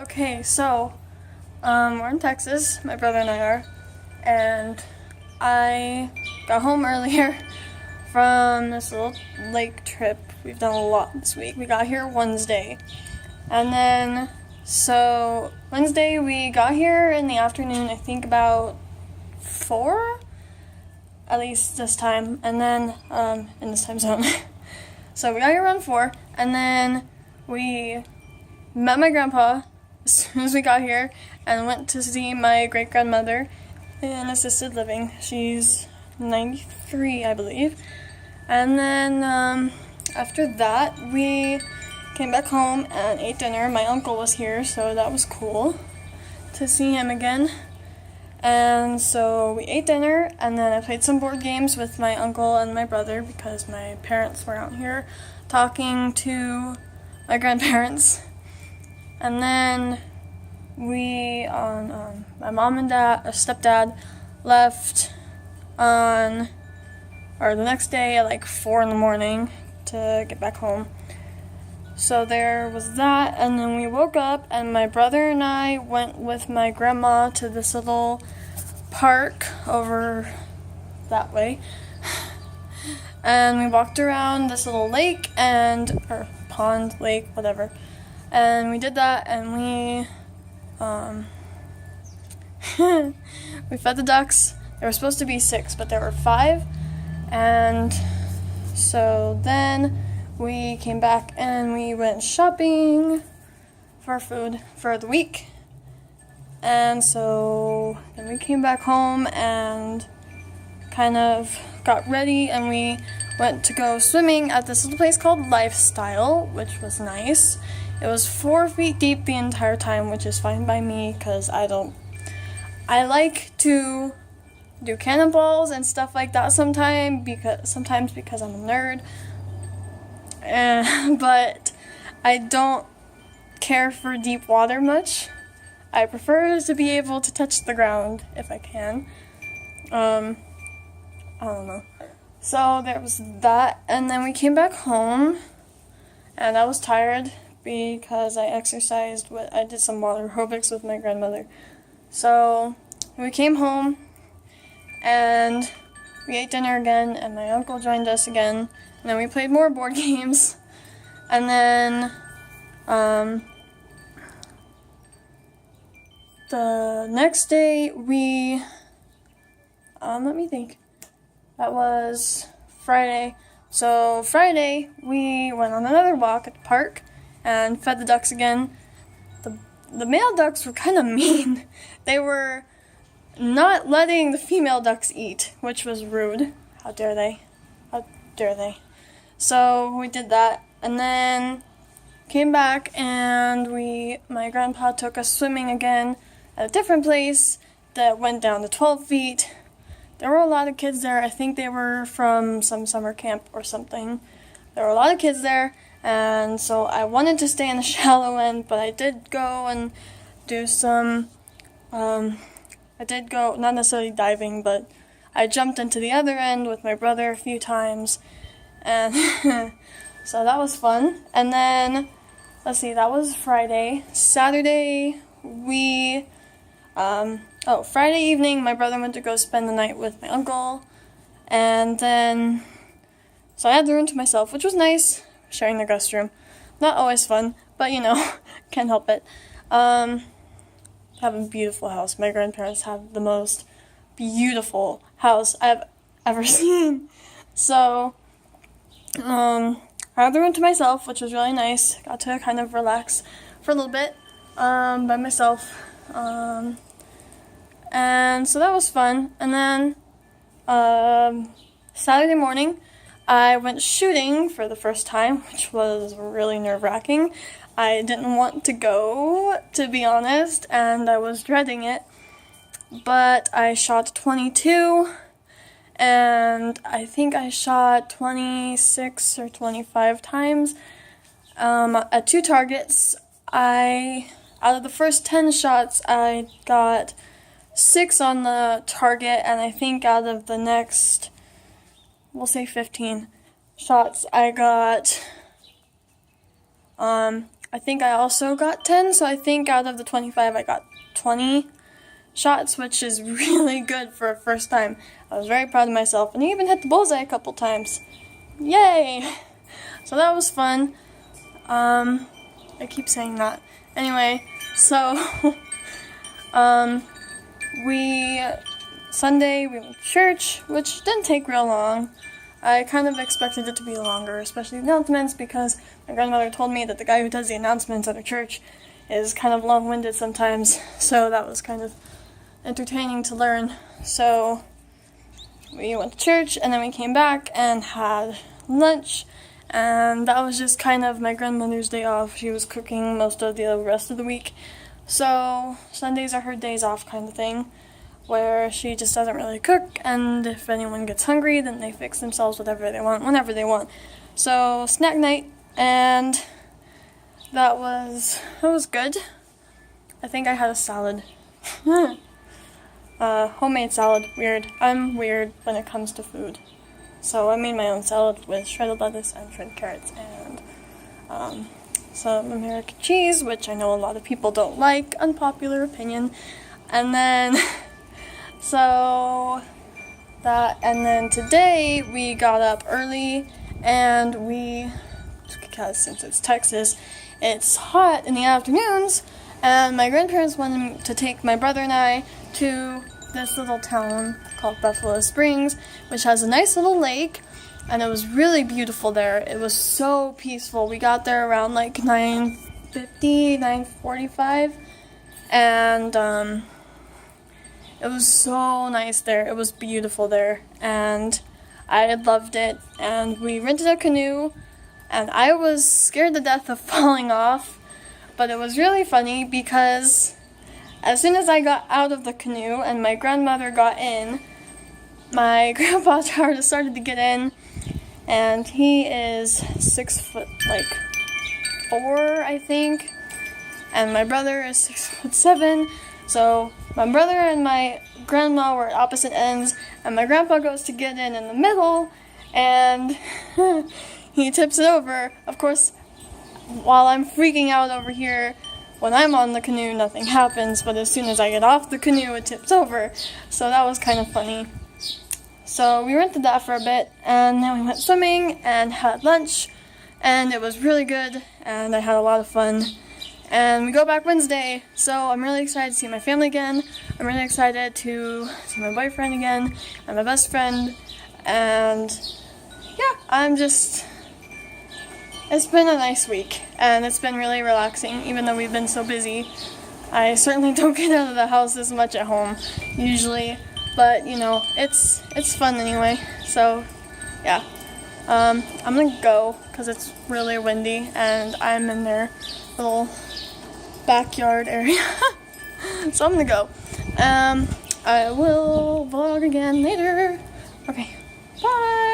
Okay, so we're in Texas, my brother and I are, and I got home earlier from this little lake trip. We've done a lot this week. We got here Wednesday, and then so Wednesday we got here in the afternoon, I think about 4, at least this time, and then in this time zone. So we got here around 4, and then we met my grandpa as soon as we got here and went to see my great-grandmother in assisted living. She's 93, I believe. And then after that, we came back home and ate dinner. My uncle was here, so that was cool to see him again. And so we ate dinner, and then I played some board games with my uncle and my brother because my parents were out here talking to my grandparents. And then we, my mom and stepdad left the next day at like 4 in the morning to get back home. So there was that, and then we woke up, and my brother and I went with my grandma to this little park over that way. And we walked around this little lake or pond, lake, whatever. And we did that, and we fed the ducks. There were supposed to be 6, but there were 5. And so then we came back and we went shopping for food for the week. And so then we came back home and kind of got ready, and we went to go swimming at this little place called Lifestyle, which was nice. It was 4 feet deep the entire time, which is fine by me because I like to do cannonballs and stuff like that sometimes because I'm a nerd. But I don't care for deep water much. I prefer to be able to touch the ground if I can. I don't know. So there was that, and then we came back home, and I was tired because I exercised. I did some water aerobics with my grandmother. So we came home, and we ate dinner again, and my uncle joined us again, and then we played more board games, and then the next day we let me think. That was Friday. So Friday we went on another walk at the park and fed the ducks again. The male ducks were kind of mean. They were not letting the female ducks eat, which was rude. How dare they? How dare they? So we did that, and then came back, and my grandpa took us swimming again at a different place that went down to 12 feet. There were a lot of kids there. I think they were from some summer camp or something. There were a lot of kids there, and so I wanted to stay in the shallow end, but I did go and do some, I did go, not necessarily diving, but I jumped into the other end with my brother a few times, and so that was fun. And then, let's see, that was Friday. Saturday, Friday evening, my brother went to go spend the night with my uncle, and then, so I had the room to myself, which was nice, sharing the guest room. Not always fun, but can't help it. Have a beautiful house. My grandparents have the most beautiful house I've ever seen. So, I had the room to myself, which was really nice. Got to kind of relax for a little bit, by myself. And so that was fun. And then Saturday morning, I went shooting for the first time, which was really nerve-wracking. I didn't want to go, to be honest, and I was dreading it. But I shot 22, and I think I shot 26 or 25 times at 2 targets. Out of the first 10 shots, I got 6 on the target, and I think out of the next, we'll say 15 shots, I got I think I also got 10, so I think out of the 25 I got 20 shots, which is really good for a first time. I was very proud of myself, and I even hit the bullseye a couple times. Yay! So that was fun. I keep saying that. Anyway, so Sunday we went to church, which didn't take real long. I kind of expected it to be longer, especially the announcements, because my grandmother told me that the guy who does the announcements at our church is kind of long-winded sometimes, so that was kind of entertaining to learn. So we went to church, and then we came back and had lunch, and that was just kind of my grandmother's day off. She was cooking most of the rest of the week, so Sundays are her days off kind of thing, where she just doesn't really cook, and if anyone gets hungry, then they fix themselves whatever they want, whenever they want. So snack night, and that was good. I think I had a salad. Homemade salad. Weird. I'm weird when it comes to food. So I made my own salad with shredded lettuce and shredded carrots and some American cheese, which I know a lot of people don't like. Unpopular opinion. And then today we got up early, and because since it's Texas, it's hot in the afternoons, and my grandparents wanted to take my brother and I to this little town called Buffalo Springs, which has a nice little lake, and it was really beautiful there. It was so peaceful. We got there around like 9:50, 9:45, and it was so nice there. It was beautiful there, and I loved it. And we rented a canoe, and I was scared to death of falling off, but it was really funny because as soon as I got out of the canoe and my grandmother got in, my grandpa started to get in, and he is 6 foot, like 4, I think, and my brother is 6'7". So my brother and my grandma were at opposite ends, and my grandpa goes to get in the middle, and he tips it over. Of course, while I'm freaking out over here, when I'm on the canoe, nothing happens, but as soon as I get off the canoe, it tips over. So that was kind of funny. So we rented that for a bit, and then we went swimming and had lunch, and it was really good, and I had a lot of fun. And we go back Wednesday, so I'm really excited to see my family again. I'm really excited to see my boyfriend again, and my best friend, and yeah, it's been a nice week, and it's been really relaxing, even though we've been so busy. I certainly don't get out of the house as much at home, usually, but, you know, it's fun anyway, so, yeah. I'm gonna go, because it's really windy, and I'm in their little backyard area, so I'm gonna go. I will vlog again later. Okay, bye!